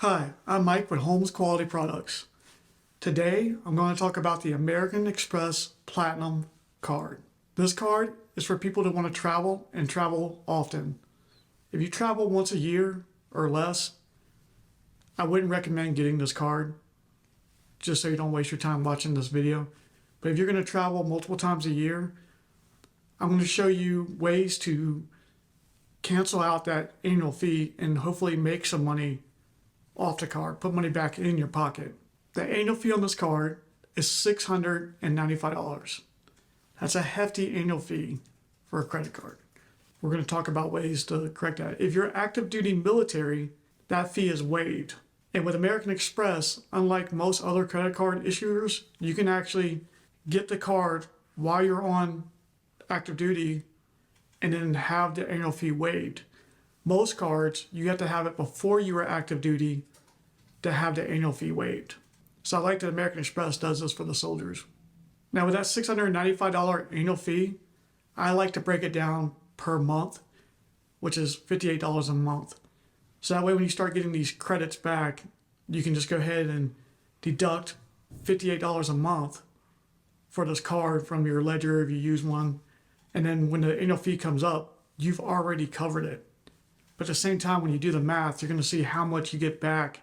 Hi, I'm Mike with Holmes Quality Products. Today, I'm going to talk about the American Express Platinum card. This card is for people that want to travel and travel often. If you travel once a year or less, I wouldn't recommend getting this card, just so you don't waste your time watching this video. But if you're going to travel multiple times a year, I'm going to show you ways to cancel out that annual fee and hopefully make some money off the card, put money back in your pocket. The annual fee on this card is $695. That's a hefty annual fee for a credit card. We're going to talk about ways to correct that. If you're active duty military, that fee is waived. And with American Express, unlike most other credit card issuers, you can actually get the card while you're on active duty and then have the annual fee waived. Most cards, you have to have it before you are active duty to have the annual fee waived. So I like that American Express does this for the soldiers. Now with that $695 annual fee, I like to break it down per month, which is $58 a month. So that way when you start getting these credits back, you can just go ahead and deduct $58 a month for this card from your ledger if you use one. And then when the annual fee comes up, you've already covered it. But at the same time, when you do the math, you're going to see how much you get back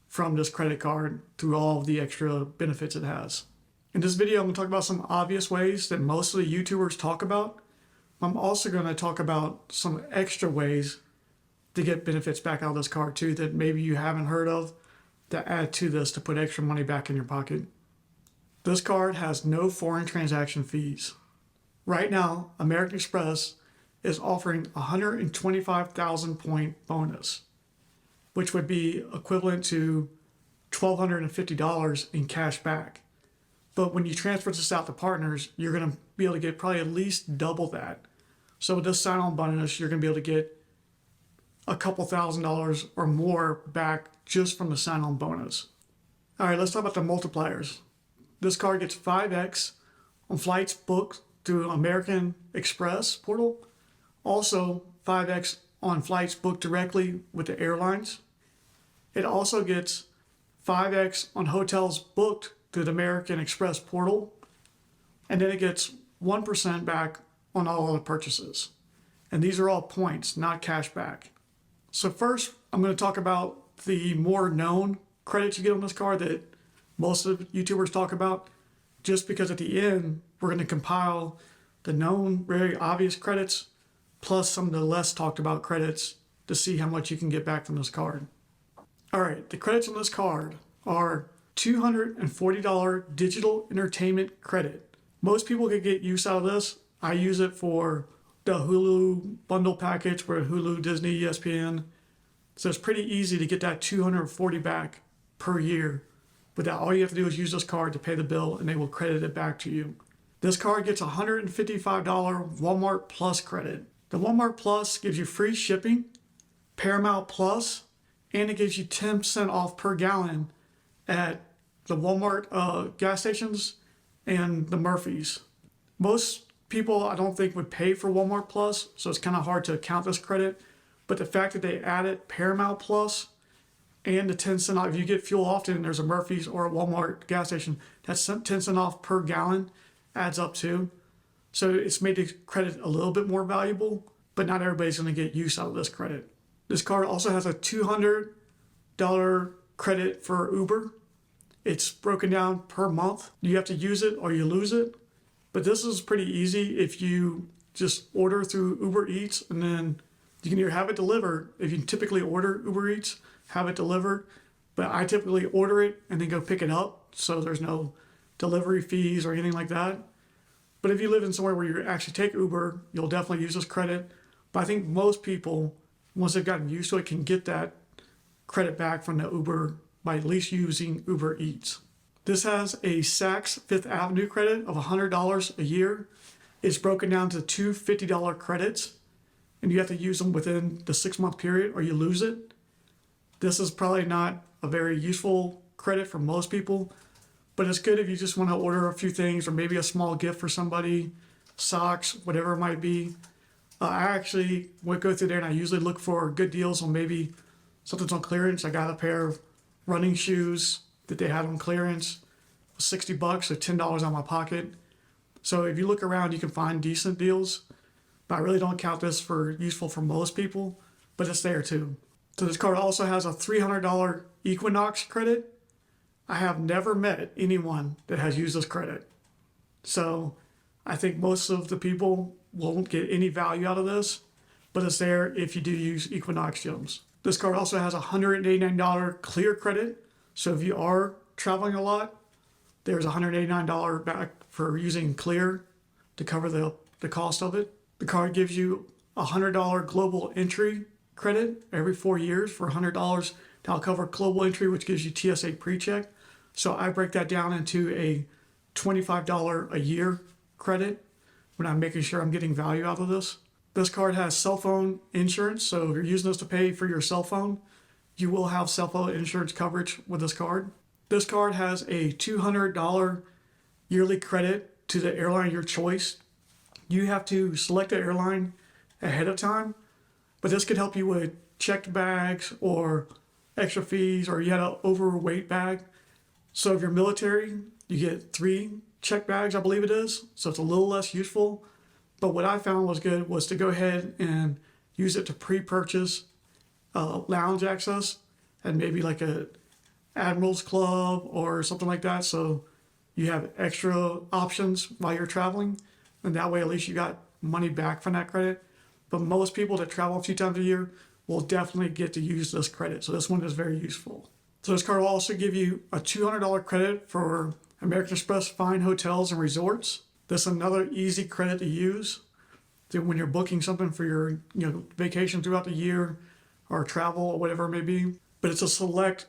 from this credit card through all of the extra benefits it has. In this video, I'm going to talk about some obvious ways that most of the YouTubers talk about. I'm also going to talk about some extra ways to get benefits back out of this card too that maybe you haven't heard of, to add to this to put extra money back in your pocket. This card has no foreign transaction fees. Right now, American Express is offering a 125,000 point bonus, which would be equivalent to $1,250 in cash back. But when you transfer this out to partners, you're going to be able to get probably at least double that. So with this sign-on bonus, you're going to be able to get a couple $1,000s or more back just from the sign-on bonus. All right, let's talk about the multipliers. This card gets 5x on flights booked through American Express portal. Also 5x on flights booked directly with the airlines. It also gets 5x on hotels booked through the American Express portal. And then it gets 1% back on all other purchases. And these are all points, not cash back. So first, I'm going to talk about the more known credits you get on this card that most of the YouTubers talk about, just because at the end, we're going to compile the known, very obvious credits plus some of the less talked about credits to see how much you can get back from this card. All right, the credits on this card are $240 digital entertainment credit. Most people could get use out of this. I use it for the Hulu bundle package where Hulu, Disney, ESPN. So it's pretty easy to get that $240 back per year. But that all you have to do is use this card to pay the bill and they will credit it back to you. This card gets a $155 Walmart Plus credit. The Walmart Plus gives you free shipping, Paramount Plus, and it gives you 10% off per gallon at the Walmart gas stations and the Murphy's. Most people, I don't think, would pay for Walmart Plus, so it's kind of hard to count this credit. But the fact that they added Paramount Plus and the 10% off, if you get fuel often, there's a Murphy's or a Walmart gas station, that's 10% off per gallon adds up too. So it's made the credit a little bit more valuable, but not everybody's going to get use out of this credit. This card also has a $200 credit for Uber. It's broken down per month. You have to use it or you lose it. But this is pretty easy if you just order through Uber Eats, and then you can either have it delivered. If you typically order Uber Eats, have it delivered. But I typically order it and then go pick it up, so there's no delivery fees or anything like that. But if you live in somewhere where you actually take Uber, you'll definitely use this credit. But I think most people, once they've gotten used to it, can get that credit back from the Uber by at least using Uber Eats. This has a Saks Fifth Avenue credit of $100 a year. It's broken down to two $50 credits, and you have to use them within the 6-month period or you lose it. This is probably not a very useful credit for most people, but it's good if you just want to order a few things or maybe a small gift for somebody, socks, whatever it might be. I actually would go through there and I usually look for good deals on maybe something's on clearance. I got a pair of running shoes that they had on clearance, $60, so $10 out of my pocket. So if you look around, you can find decent deals, but I really don't count this for useful for most people, but it's there too. So this card also has a $300 Equinox credit. I have never met anyone that has used this credit. So I think most of the people won't get any value out of this, but it's there if you do use Equinox gyms. This card also has a $189 clear credit. So if you are traveling a lot, there's a $189 back for using clear to cover the cost of it. The card gives you a $100 global entry credit every 4 years for $100. That'll cover global entry, which gives you TSA pre-check. So I break that down into a $25 a year credit when I'm making sure I'm getting value out of this. This card has cell phone insurance, so if you're using this to pay for your cell phone, you will have cell phone insurance coverage with this card. This card has a $200 yearly credit to the airline of your choice. You have to select the airline ahead of time, but this could help you with checked bags or extra fees, or you had an overweight bag. So if you're military, you get 3 checked bags, I believe it is. So it's a little less useful. But what I found was good was to go ahead and use it to pre-purchase lounge access and maybe like a Admiral's Club or something like that. So you have extra options while you're traveling. And that way, at least you got money back from that credit. But most people that travel a few times a year will definitely get to use this credit. So this one is very useful. So this card will also give you a $200 credit for American Express Fine Hotels and Resorts. This is another easy credit to use when you're booking something for your vacation throughout the year or travel or whatever it may be. But it's a select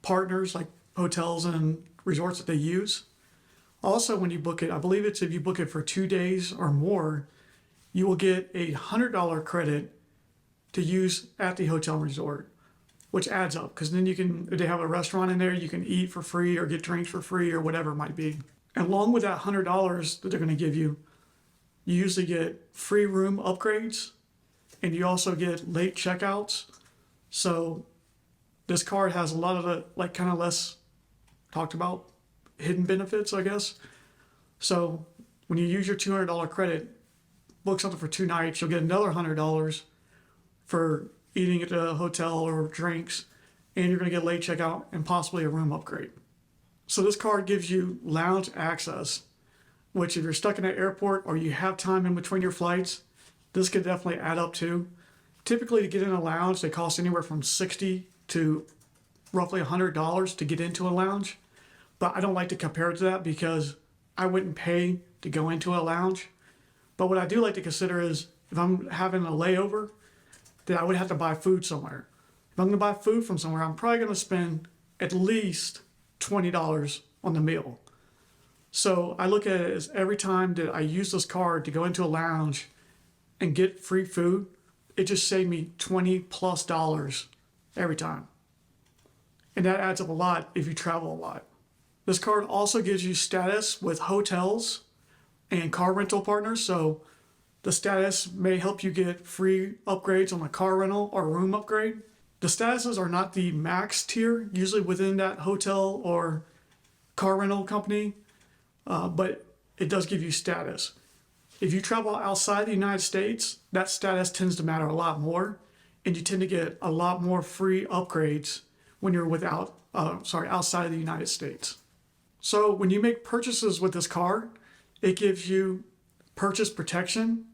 partners like hotels and resorts that they use. Also, when you book it, I believe it's if you book it for 2 days or more, you will get a $100 credit to use at the hotel and resort, which adds up because then you can, if they have a restaurant in there, you can eat for free or get drinks for free or whatever it might be. And along with that $100 that they're going to give you, you usually get free room upgrades and you also get late checkouts. So this card has a lot of the kind of less talked about hidden benefits, I guess. So when you use your $200 credit, book something for 2 nights, you'll get another $100 for eating at the hotel or drinks, and you're going to get late checkout and possibly a room upgrade. So this card gives you lounge access, which if you're stuck in an airport or you have time in between your flights, this could definitely add up to. Typically to get in a lounge, they cost anywhere from $60 to roughly $100 to get into a lounge. But I don't like to compare it to that because I wouldn't pay to go into a lounge. But what I do like to consider is if I'm having a layover, then I would have to buy food somewhere. If I'm going to buy food from somewhere, I'm probably going to spend at least $20 on the meal. So I look at it as every time that I use this card to go into a lounge and get free food, it just saved me $20+ every time. And that adds up a lot if you travel a lot. This card also gives you status with hotels and car rental partners. So the status may help you get free upgrades on a car rental or room upgrade. The statuses are not the max tier, usually within that hotel or car rental company, but it does give you status. If you travel outside the United States, that status tends to matter a lot more, and you tend to get a lot more free upgrades when you're outside of the United States. So when you make purchases with this card, it gives you purchase protection,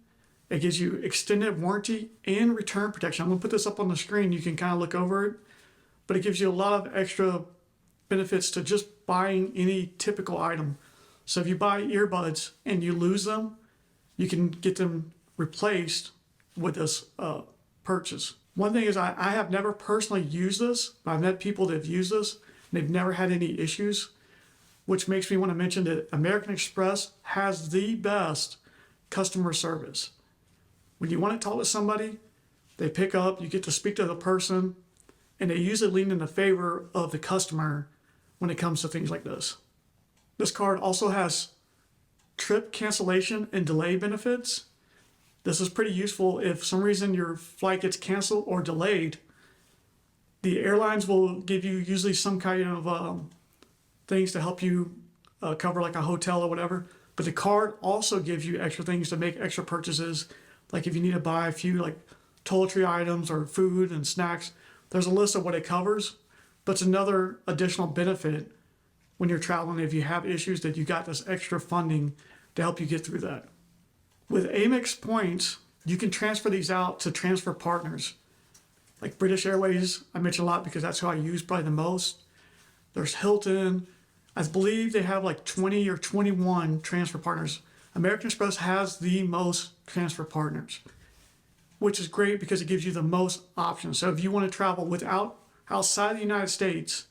it gives you extended warranty and return protection. I'm going to put this up on the screen. You can kind of look over it, but it gives you a lot of extra benefits to just buying any typical item. So if you buy earbuds and you lose them, you can get them replaced with this purchase. One thing is I have never personally used this, but I've met people that have used this and they've never had any issues, which makes me want to mention that American Express has the best customer service. When you want to talk to somebody, they pick up, you get to speak to the person, and they usually lean in the favor of the customer when it comes to things like this. This card also has trip cancellation and delay benefits. This is pretty useful if for some reason your flight gets canceled or delayed. The airlines will give you usually some kind of things to help you cover like a hotel or whatever. But the card also gives you extra things to make extra purchases. Like if you need to buy a few like toiletry items or food and snacks, there's a list of what it covers. But it's another additional benefit when you're traveling. If you have issues, that you got this extra funding to help you get through that. With Amex points, you can transfer these out to transfer partners. Like British Airways, I mention a lot because that's who I use probably the most. There's Hilton. I believe they have like 20 or 21 transfer partners. American Express has the most transfer partners, which is great because it gives you the most options. So if you want to travel outside the United States,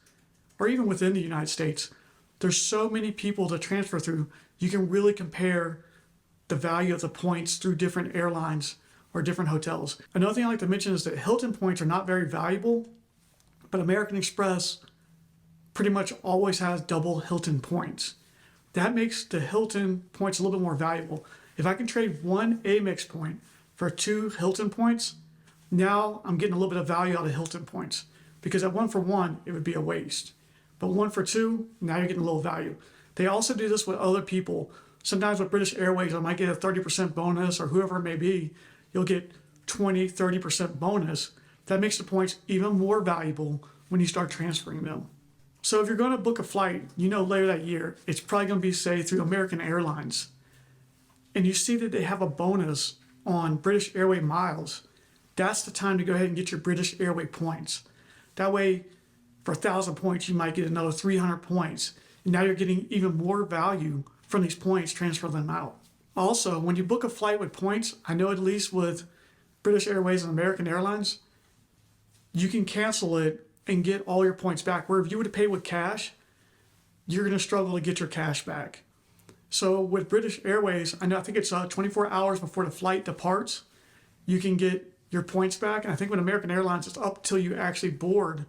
or even within the United States, there's so many people to transfer through. You can really compare the value of the points through different airlines or different hotels. Another thing I like to mention is that Hilton points are not very valuable, but American Express pretty much always has double Hilton points. That makes the Hilton points a little bit more valuable. If I can trade one Amex point for 2 Hilton points, now I'm getting a little bit of value out of Hilton points, because at 1 for 1, it would be a waste. But 1 for 2, now you're getting a little value. They also do this with other people. Sometimes with British Airways, I might get a 30% bonus, or whoever it may be, you'll get 20, 30% bonus. That makes the points even more valuable when you start transferring them. So if you're going to book a flight, later that year, it's probably going to be, say, through American Airlines, and you see that they have a bonus on British Airway miles, that's the time to go ahead and get your British Airway points. That way, for 1,000 points, you might get another 300 points. And now you're getting even more value from these points, transfer them out. Also, when you book a flight with points, I know at least with British Airways and American Airlines, you can cancel it and get all your points back. Where if you were to pay with cash, you're going to struggle to get your cash back. So with British Airways, I think it's 24 hours before the flight departs, you can get your points back. And I think with American Airlines, it's up till you actually board,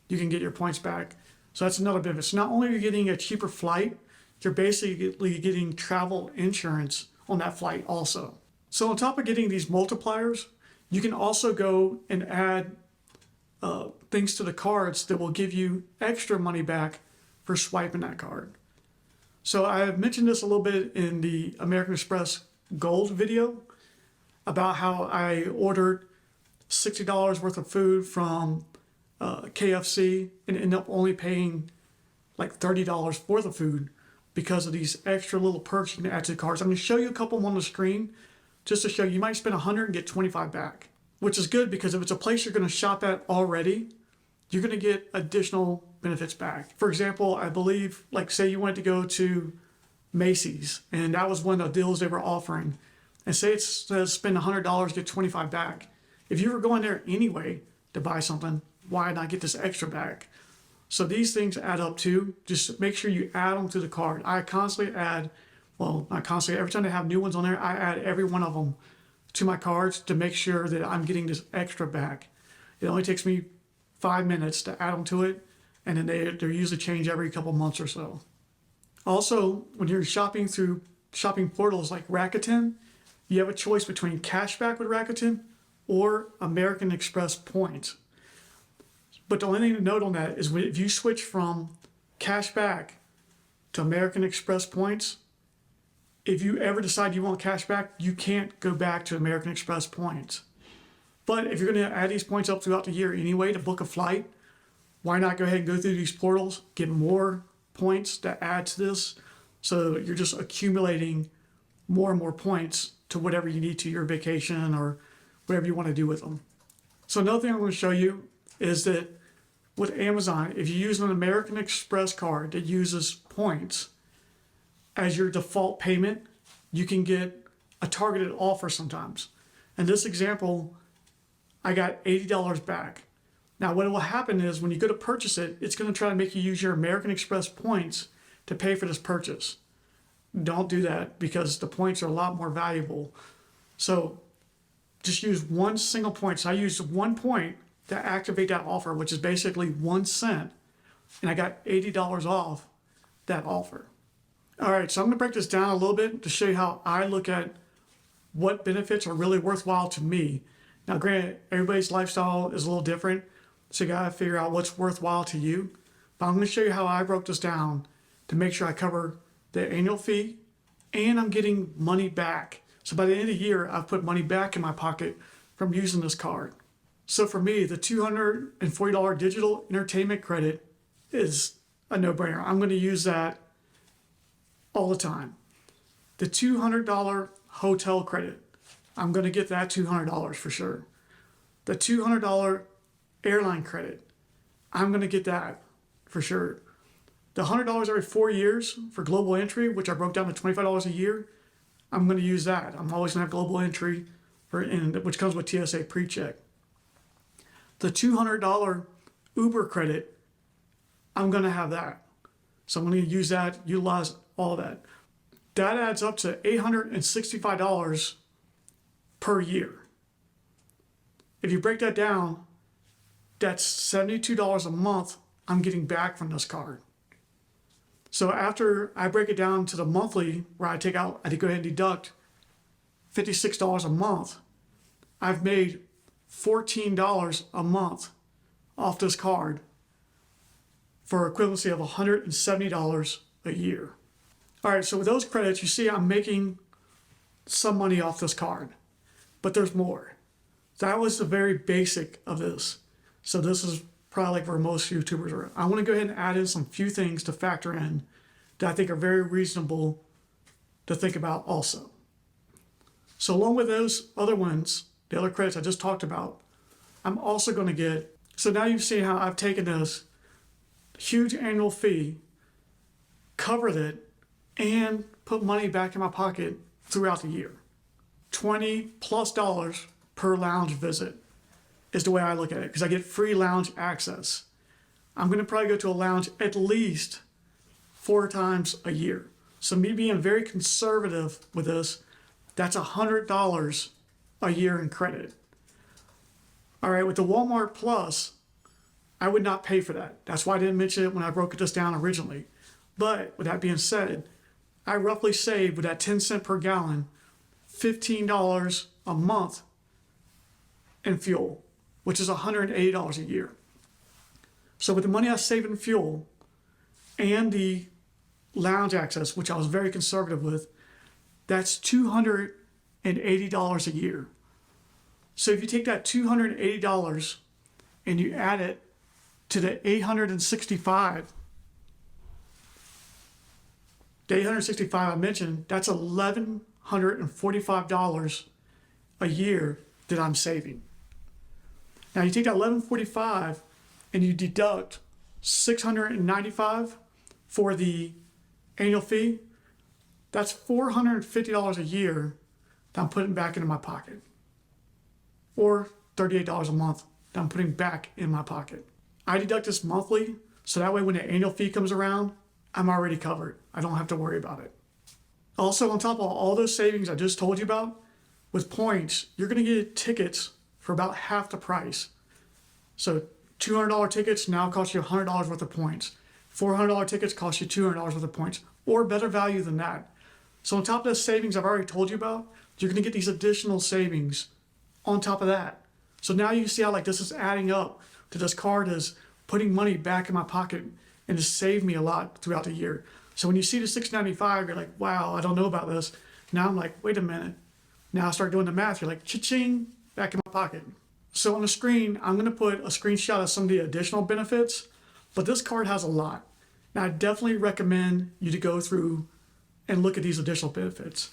you can get your points back. So that's another benefit. So not only are you getting a cheaper flight, you're basically getting travel insurance on that flight also. So on top of getting these multipliers, you can also go and add things to the cards that will give you extra money back for swiping that card. So I have mentioned this a little bit in the American Express Gold video about how I ordered $60 worth of food from KFC and ended up only paying like $30 for the food because of these extra little perks you can add to the cards. I'm going to show you a couple on the screen just to show you might spend $100 and get $25 back, which is good because if it's a place you're going to shop at already, you're going to get additional benefits back. For example, I believe, like say you went to go to Macy's and that was one of the deals they were offering. And say it says spend $100, get $25 back. If you were going there anyway to buy something, why not get this extra back? So these things add up too. Just make sure you add them to the card. I constantly add, well, not constantly, every time they have new ones on there, I add every one of them to my cards to make sure that I'm getting this extra back. It only takes me 5 minutes to add them to it, and then they're usually changed every couple months or so. Also, when you're shopping through shopping portals like Rakuten, you have a choice between cashback with Rakuten or American Express points. But the only thing to note on that is if you switch from cashback to American Express points, if you ever decide you want cash back, you can't go back to American Express points. But if you're going to add these points up throughout the year anyway to book a flight, why not go ahead and go through these portals, get more points to add to this, so you're just accumulating more and more points to whatever you need to your vacation or whatever you want to do with them. So another thing I'm going to show you is that with Amazon, if you use an American Express card that uses points as your default payment, you can get a targeted offer sometimes. In this example, I got $80 back. Now what will happen is when you go to purchase it, it's going to try to make you use your American Express points to pay for this purchase. Don't do that because the points are a lot more valuable. So just use one single point. So I used 1 point to activate that offer, which is basically 1 cent, and I got $80 off that offer. All right, so I'm going to break this down a little bit to show you how I look at what benefits are really worthwhile to me. Now, granted, everybody's lifestyle is a little different, so you gotta figure out what's worthwhile to you. But I'm gonna show you how I broke this down to make sure I cover the annual fee and I'm getting money back. So by the end of the year, I've put money back in my pocket from using this card. So for me, the $240 digital entertainment credit is a no-brainer. I'm gonna use that all the time. The $200 hotel credit, I'm gonna get that $200 for sure. The $200 airline credit, I'm gonna get that for sure. The $100 every 4 years for global entry, which I broke down to $25 a year, I'm gonna use that. I'm always gonna have global entry, which comes with TSA PreCheck. The $200 Uber credit, I'm gonna have that. So I'm gonna use that, utilize all that. That adds up to $865 per year. If you break that down, that's $72 a month I'm getting back from this card. So after I break it down to the monthly, where I go ahead and deduct $56 a month, I've made $14 a month off this card for equivalency of $170 a year. All right, so with those credits, you see I'm making some money off this card, but there's more. That was the very basic of this. So this is probably like where most YouTubers are. I want to go ahead and add in some few things to factor in that I think are very reasonable to think about also. So along with those other ones, the other credits I just talked about, I'm also going to get, so now you've seen how I've taken this huge annual fee, covered it, and put money back in my pocket throughout the year. $20+ per lounge visit is the way I look at it, because I get free lounge access. I'm going to probably go to a lounge at least 4 times a year. So me being very conservative with this, that's $100 a year in credit. All right, with the Walmart Plus, I would not pay for that. That's why I didn't mention it when I broke this down originally. But with that being said, I roughly saved with that 10 cent per gallon, $15 a month in fuel, which is $180 a year. So with the money I save in fuel and the lounge access, which I was very conservative with, that's $280 a year. So if you take that $280 and you add it to the $865 I mentioned, that's $1,145 a year that I'm saving. Now you take that $1,145 and you deduct $695 for the annual fee. That's $450 a year that I'm putting back into my pocket, or $38 a month that I'm putting back in my pocket. I deduct this monthly, so that way when the annual fee comes around, I'm already covered. I don't have to worry about it. Also, on top of all those savings I just told you about, with points, you're going to get tickets for about half the price. So $200 tickets now cost you $100 worth of points. $400 tickets cost you $200 worth of points, or better value than that. So on top of the savings I've already told you about, you're going to get these additional savings on top of that. So now you see how like this is adding up to this card is putting money back in my pocket and has saved me a lot throughout the year. So when you see the $695, you're like, wow, I don't know about this. Now I'm like, wait a minute. Now I start doing the math. You're like, cha-ching, back in my pocket. So on the screen, I'm going to put a screenshot of some of the additional benefits, but this card has a lot. Now I definitely recommend you to go through and look at these additional benefits.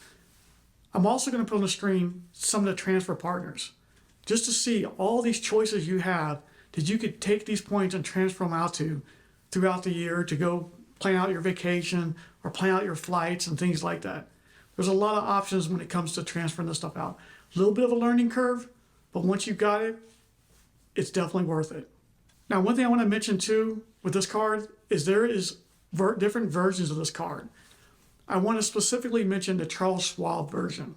I'm also going to put on the screen some of the transfer partners, just to see all these choices you have that you could take these points and transfer them out to throughout the year to go plan out your vacation or plan out your flights and things like that. There's a lot of options when it comes to transferring this stuff out. A little bit of a learning curve, but once you've got it, it's definitely worth it. Now, one thing I want to mention too with this card is there is different versions of this card. I want to specifically mention the Charles Schwab version.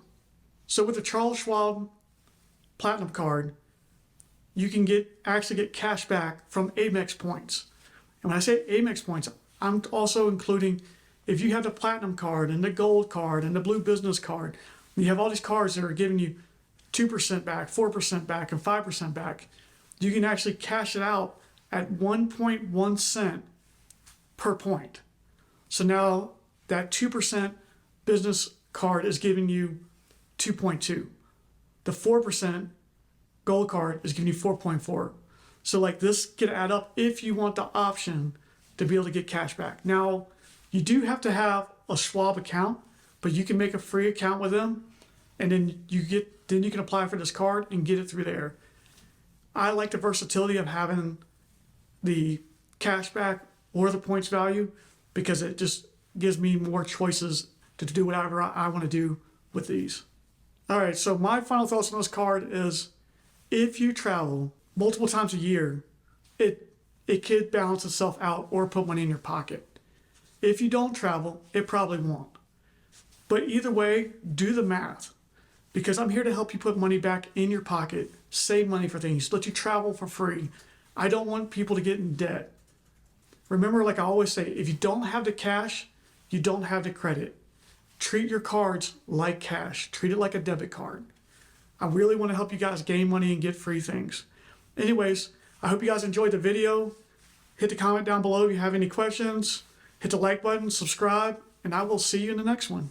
So with the Charles Schwab Platinum card, you can actually get cash back from Amex points. And when I say Amex points, I'm also including if you have the Platinum card and the Gold card and the Blue Business card, You have all these cards that are giving you 2% back, 4% back, and 5% back. You can actually cash it out at 1.1 cent per point. So now that 2% business card is giving you 2.2. The 4% gold card is giving you 4.4. So like this can add up if you want the option to be able to get cash back. Now, you do have to have a Schwab account, but you can make a free account with them, and then you can apply for this card and get it through there. I like the versatility of having the cash back or the points value because it just gives me more choices to do whatever I want to do with these. All right, so my final thoughts on this card is if you travel multiple times a year, it could balance itself out or put money in your pocket. If you don't travel, it probably won't. But either way, do the math, because I'm here to help you put money back in your pocket, save money for things, let you travel for free. I don't want people to get in debt. Remember, like I always say, if you don't have the cash, you don't have the credit. Treat your cards like cash. Treat it like a debit card. I really want to help you guys gain money and get free things. Anyways, I hope you guys enjoyed the video. Hit the comment down below if you have any questions. Hit the like button, subscribe, and I will see you in the next one.